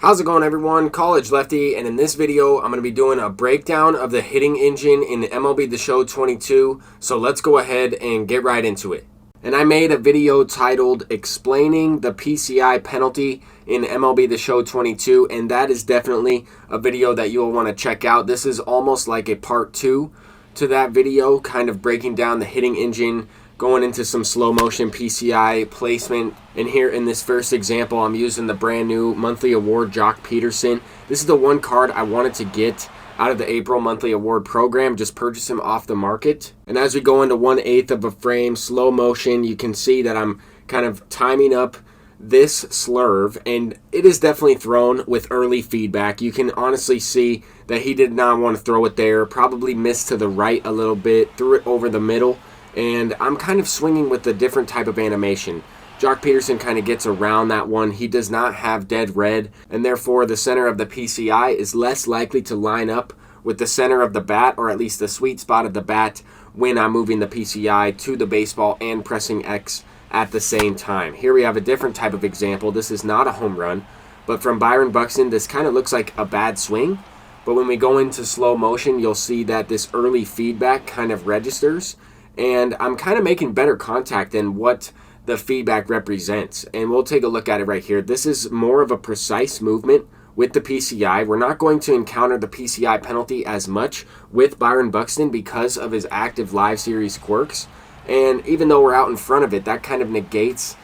How's it going, everyone? College Lefty, and in this video I'm going to be doing a breakdown of the hitting engine in MLB The Show 22, so let's go ahead and get right into it. And I made a video titled Explaining the PCI Penalty in MLB The Show 22, and that is definitely a video that you'll want to check out. This is almost like a part 2 to that video, kind of breaking down the hitting engine, going into some slow motion PCI placement. And here in this first example, I'm using the brand new monthly award Jock Peterson. This is the one card I wanted to get out of the April monthly award program, just purchase him off the market. And as we go into 1/8 of a frame, slow motion, you can see that I'm kind of timing up this slurve, and it is definitely thrown with early feedback. You can honestly see that he did not want to throw it there, probably missed to the right a little bit, threw it over the middle. And I'm kind of swinging with a different type of animation. Jock Peterson kind of gets around that one. He does not have dead red, and therefore the center of the PCI is less likely to line up with the center of the bat, or at least the sweet spot of the bat, when I'm moving the PCI to the baseball and pressing X at the same time. Here we have a different type of example. This is not a home run, but from Byron Buxton, this kind of looks like a bad swing. But when we go into slow motion, you'll see that this early feedback kind of registers, and I'm kind of making better contact than what the feedback represents. And we'll take a look at it right here. This is more of a precise movement with the PCI. We're not going to encounter the PCI penalty as much with Byron Buxton because of his active live series quirks. And even though we're out in front of it, that kind of negates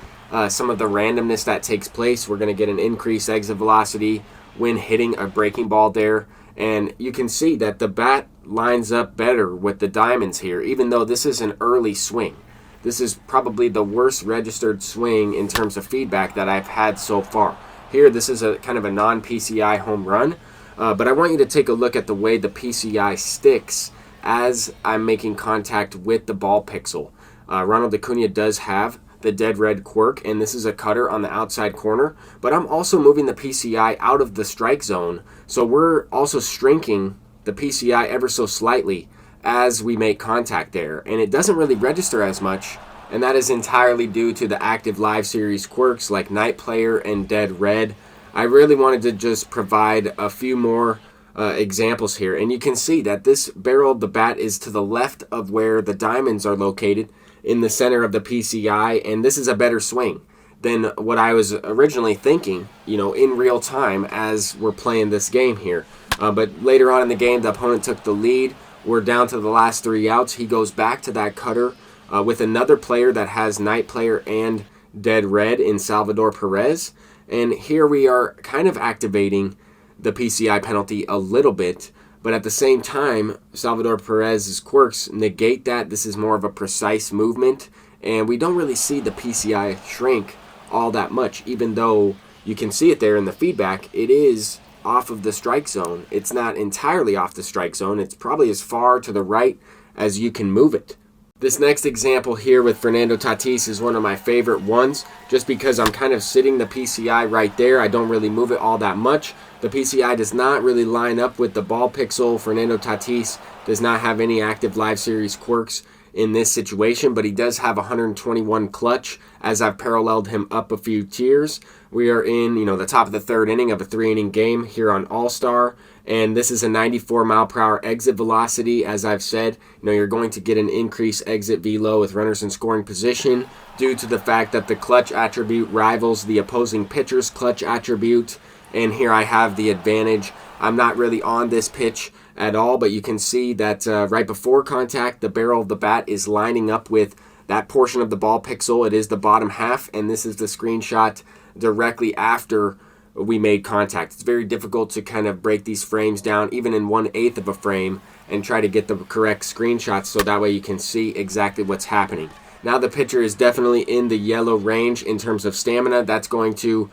some of the randomness that takes place. We're going to get an increased exit velocity when hitting a breaking ball there. And you can see that the bat lines up better with the diamonds here, even though this is an early swing. This is probably the worst registered swing in terms of feedback that I've had so far. Here, this is a kind of a non-PCI home run, but I want you to take a look at the way the PCI sticks as I'm making contact with the ball pixel. Ronald Acuna does have the dead red quirk, and this is a cutter on the outside corner, but I'm also moving the PCI out of the strike zone, so we're also shrinking the PCI ever so slightly as we make contact there, and it doesn't really register as much, and that is entirely due to the active live series quirks like Night Player and Dead Red. I really wanted to just provide a few more examples here, and you can see that this barrel of the bat is to the left of where the diamonds are located in the center of the PCI, and this is a better swing than what I was originally thinking, in real time as we're playing this game here. But later on in the game, the opponent took the lead. We're down to the last 3 outs. He goes back to that cutter with another player that has Night Player and Dead Red in Salvador Perez. And here we are kind of activating the PCI penalty a little bit, but at the same time, Salvador Perez's quirks negate that. This is more of a precise movement, and we don't really see the PCI shrink all that much, even though you can see it there in the feedback. It is off of the strike zone. It's not entirely off the strike zone. It's probably as far to the right as you can move it. This next example here with Fernando Tatis is one of my favorite ones, just because I'm kind of sitting the PCI right there. I don't really move it all that much. The PCI does not really line up with the ball pixel. Fernando Tatis does not have any active live series quirks in this situation, but he does have 121 clutch as I've paralleled him up a few tiers. We are in, the top of the 3rd inning of a 3-inning game here on All-Star, and this is a 94 mile per hour exit velocity. As I've said, you're going to get an increased exit velo with runners in scoring position due to the fact that the clutch attribute rivals the opposing pitcher's clutch attribute. And here I have the advantage. I'm not really on this pitch at all, but you can see that right before contact, the barrel of the bat is lining up with that portion of the ball pixel. It is the bottom half, and this is the screenshot directly after we made contact. It's very difficult to kind of break these frames down, even in 1/8 of a frame, and try to get the correct screenshots so that way you can see exactly what's happening. Now the pitcher is definitely in the yellow range in terms of stamina. That's going to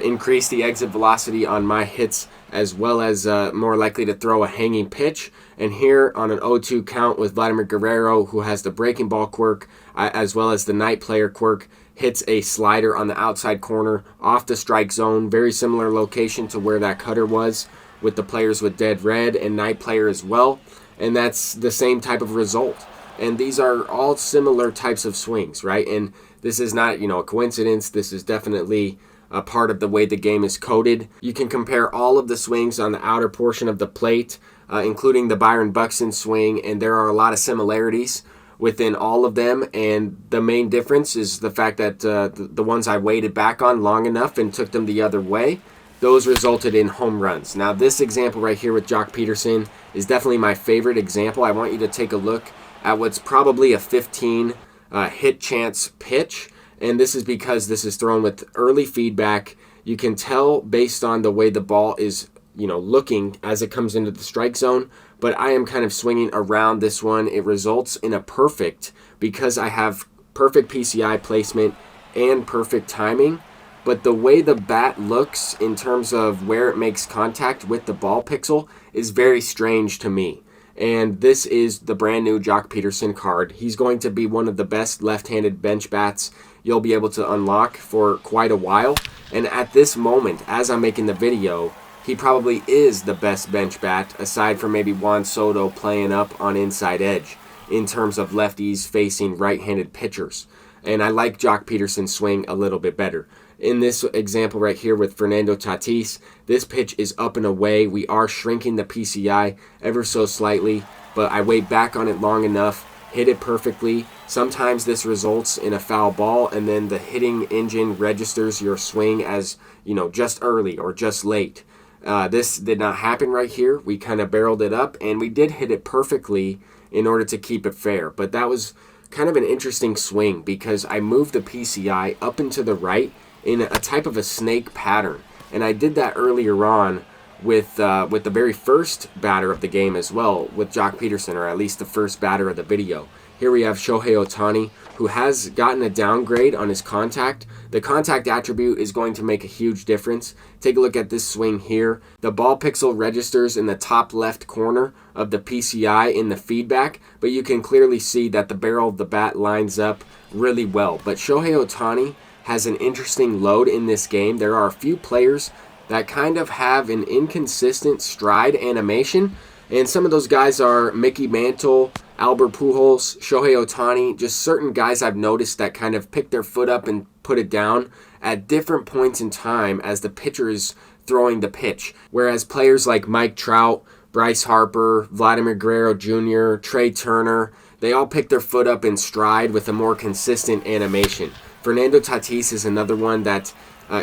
increase the exit velocity on my hits, as well as more likely to throw a hanging pitch. And here on an 0-2 count with Vladimir Guerrero, who has the breaking ball quirk, as well as the Night Player quirk, hits a slider on the outside corner off the strike zone. Very similar location to where that cutter was with the players with Dead Red and Night Player as well. And that's the same type of result. And these are all similar types of swings, right? And this is not, a coincidence. This is definitely a part of the way the game is coded. You can compare all of the swings on the outer portion of the plate, including the Byron Buxton swing, and there are a lot of similarities within all of them, and the main difference is the fact that the ones I waited back on long enough and took them the other way, those resulted in home runs. Now this example right here with Jock Peterson is definitely my favorite example. I want you to take a look at what's probably a 15 hit chance pitch, and this is because this is thrown with early feedback. You can tell based on the way the ball is looking as it comes into the strike zone, but I am kind of swinging around this one. It results in a perfect because I have perfect PCI placement and perfect timing, but the way the bat looks in terms of where it makes contact with the ball pixel is very strange to me. And this is the brand new Jock Peterson card. He's going to be one of the best left-handed bench bats you'll be able to unlock for quite a while, and at this moment, as I'm making the video, he probably is the best bench bat, aside from maybe Juan Soto playing up on inside edge, in terms of lefties facing right-handed pitchers. And I like Jock Peterson's swing a little bit better. In this example right here with Fernando Tatis, this pitch is up and away. We are shrinking the PCI ever so slightly, but I wait back on it long enough, hit it perfectly. Sometimes this results in a foul ball, and then the hitting engine registers your swing as, just early or just late. This did not happen right here. We kind of barreled it up, and we did hit it perfectly in order to keep it fair. But that was kind of an interesting swing because I moved the PCI up and to the right in a type of a snake pattern. And I did that earlier on with the very first batter of the game as well with Jock Peterson, or at least the first batter of the video. Here we have Shohei Ohtani, who has gotten a downgrade on his contact. The contact attribute is going to make a huge difference. Take a look at this swing here. The ball pixel registers in the top left corner of the PCI in the feedback, but you can clearly see that the barrel of the bat lines up really well. But Shohei Ohtani has an interesting load in this game. There are a few players that kind of have an inconsistent stride animation, and some of those guys are Mickey Mantle, Albert Pujols, Shohei Ohtani, just certain guys I've noticed that kind of pick their foot up and put it down at different points in time as the pitcher is throwing the pitch. Whereas players like Mike Trout, Bryce Harper, Vladimir Guerrero Jr., Trey Turner, they all pick their foot up in stride with a more consistent animation. Fernando Tatis is another one that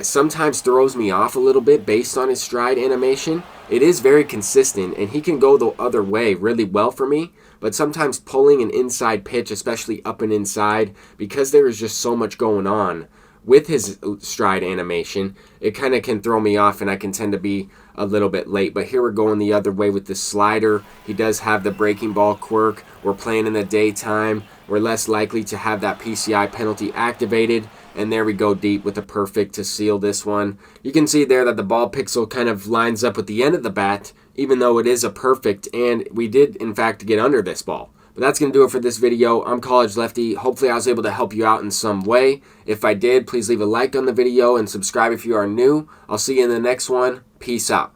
sometimes throws me off a little bit based on his stride animation. It is very consistent, and he can go the other way really well for me, but sometimes pulling an inside pitch, especially up and inside, because there is just so much going on with his stride animation, it kind of can throw me off, and I can tend to be a little bit late. But here we're going the other way with the slider. He does have the breaking ball quirk. We're playing in the daytime. We're less likely to have that PCI penalty activated. And there we go deep with the perfect to seal this one. You can see there that the ball pixel kind of lines up with the end of the bat, even though it is a perfect, and we did in fact get under this ball. But that's going to do it for this video. I'm College Lefty. Hopefully I was able to help you out in some way. If I did, please leave a like on the video and subscribe if you are new. I'll see you in the next one. Peace out.